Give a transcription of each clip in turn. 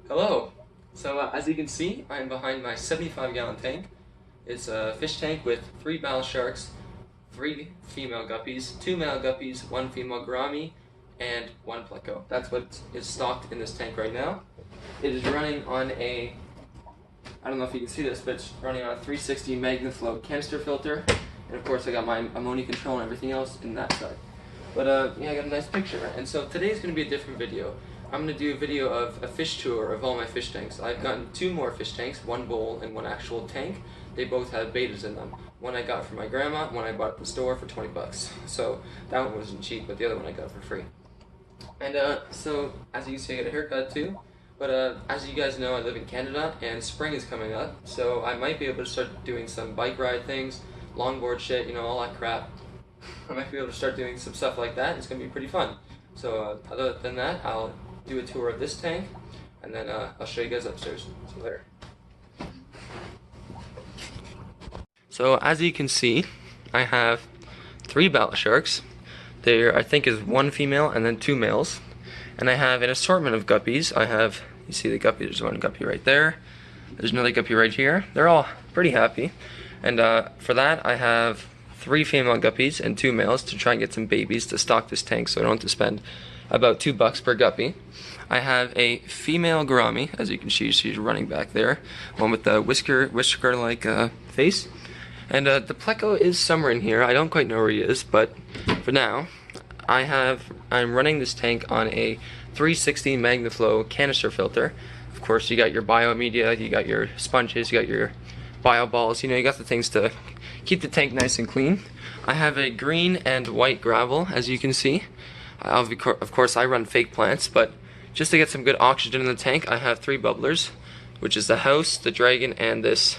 Hello! So as you can see, I am behind my 75-gallon tank. It's a fish tank with 3 battle sharks, 3 female guppies, 2 male guppies, 1 female gourami, and 1 pleco. That's what is stocked in this tank right now. It is running on a, I don't know if you can see this, but it's running on a 360 MagnaFlow canister filter. And of course I got my ammonia control and everything else in that side. But yeah, I got a nice picture. And so today's going to be a different video. I'm going to do a video of a fish tour of all my fish tanks. I've gotten 2 more fish tanks, 1 bowl and 1 actual tank. They both have betas in them. One I got from my grandma, one I bought at the store for 20 bucks. So that one wasn't cheap, but the other one I got for free. And so as you can see, I got a haircut too. But as you guys know, I live in Canada and spring is coming up. So I might be able to start doing some bike ride things, longboard shit, you know, all that crap. I might be able to start doing some stuff like that. It's going to be pretty fun. So other than that, I'll do a tour of this tank, and then I'll show you guys upstairs. So there. So as you can see, I have 3 battle sharks. There, I think, is 1 female and then 2 males. And I have an assortment of guppies. I have, you see the guppy, there's 1 guppy right there. There's another guppy right here. They're all pretty happy. And for that, I have 3 female guppies and 2 males to try and get some babies to stock this tank so I don't have to spend about $2 per guppy. I have a female gourami, as you can see, she's running back there. One with the whisker-like face. And the pleco is somewhere in here. I don't quite know where he is, but for now, I'm running this tank on a 360 MagnaFlow canister filter. Of course, you got your biomedia, you got your sponges, you got your bio balls, you know, you got the things to keep the tank nice and clean. I have a green and white gravel, as you can see. Of course, I run fake plants, but just to get some good oxygen in the tank, I have 3 bubblers, which is the house, the dragon, and this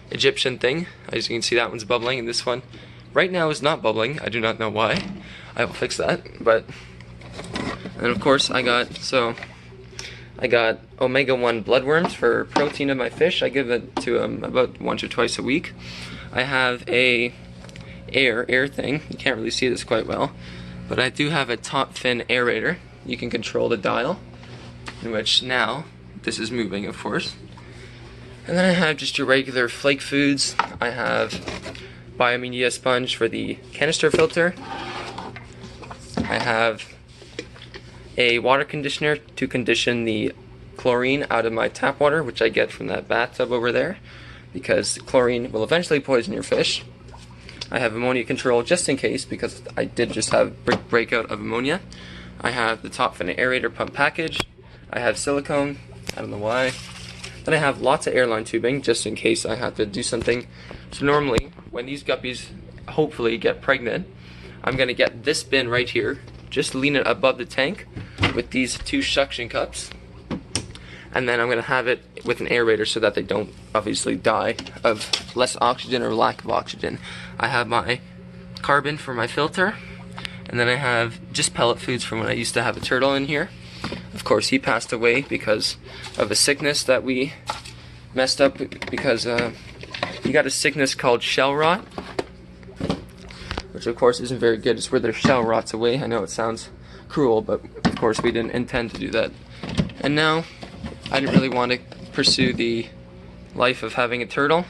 Egyptian thing. As you can see, that one's bubbling, and this one right now is not bubbling. I do not know why. I will fix that. But and of course, I got omega-1 bloodworms for protein in my fish. I give it to them about once or twice a week. I have a air thing. You can't really see this quite well, but I do have a top fin aerator. You can control the dial, in which now this is moving, of course. And then I have just your regular flake foods. I have biomedia sponge for the canister filter. I have a water conditioner to condition the chlorine out of my tap water, which I get from that bathtub over there, because chlorine will eventually poison your fish. I have ammonia control just in case, because I did just have breakout of ammonia. I have the top fin aerator pump package. I have silicone, I don't know why. Then I have lots of airline tubing just in case I have to do something. So normally, when these guppies hopefully get pregnant, I'm going to get this bin right here, just lean it above the tank with these 2 suction cups. And then I'm going to have it with an aerator so that they don't obviously die of less oxygen or lack of oxygen. I have my carbon for my filter. And then I have just pellet foods from when I used to have a turtle in here. Of course, he passed away because of a sickness that we messed up because he got a sickness called shell rot, which of course isn't very good. It's where their shell rots away. I know it sounds cruel, but of course we didn't intend to do that. And now, I didn't really want to pursue the life of having a turtle,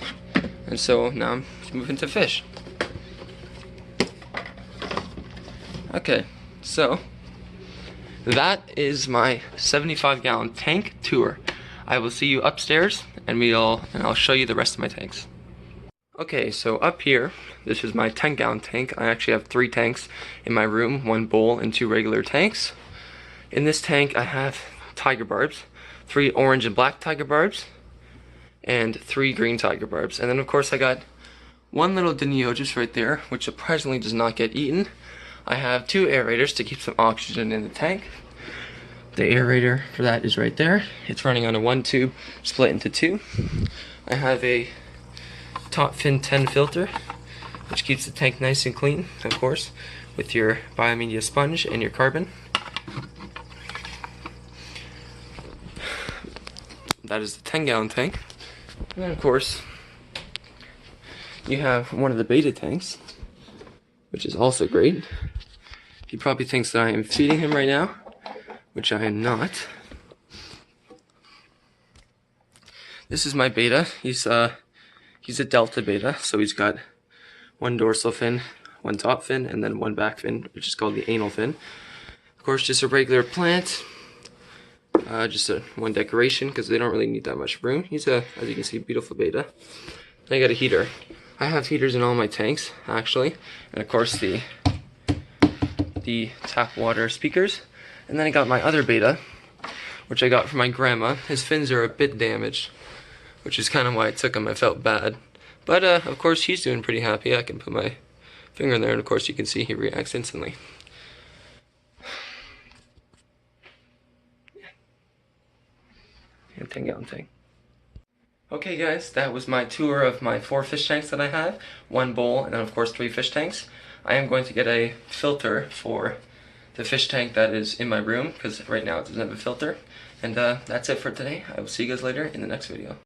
and so now I'm moving to fish. Okay, so that is my 75-gallon tank tour. I will see you upstairs, and I'll show you the rest of my tanks. Okay, so up here, this is my 10-gallon tank. I actually have 3 tanks in my room, 1 bowl and 2 regular tanks. In this tank, I have tiger barbs, 3 orange and black tiger barbs, and 3 green tiger barbs. And then of course I got 1 little Deniogus right there, which surprisingly does not get eaten. I have 2 aerators to keep some oxygen in the tank. The aerator for that is right there. It's running on a 1 tube split into 2. I have a top fin 10 filter, which keeps the tank nice and clean, of course, with your biomedia sponge and your carbon. That is the 10-gallon tank. And then of course, you have one of the beta tanks, which is also great. He probably thinks that I am feeding him right now, which I am not. This is my beta. He's a delta beta, so he's got one dorsal fin, one top fin, and then one back fin, which is called the anal fin. Of course, just a regular plant, just one decoration because they don't really need that much room. He's a, as you can see, beautiful beta. Then I got a heater. I have heaters in all my tanks, actually, and of course the tap water speakers. And then I got my other beta, which I got from my grandma. His fins are a bit damaged, which is kind of why I took him. I felt bad. But of course he's doing pretty happy. I can put my finger in there and of course you can see he reacts instantly. Yeah, 10-gallon tank. Okay guys, that was my tour of my 4 fish tanks that I have. 1 bowl and then of course 3 fish tanks. I am going to get a filter for the fish tank that is in my room because right now it doesn't have a filter. And that's it for today. I will see you guys later in the next video.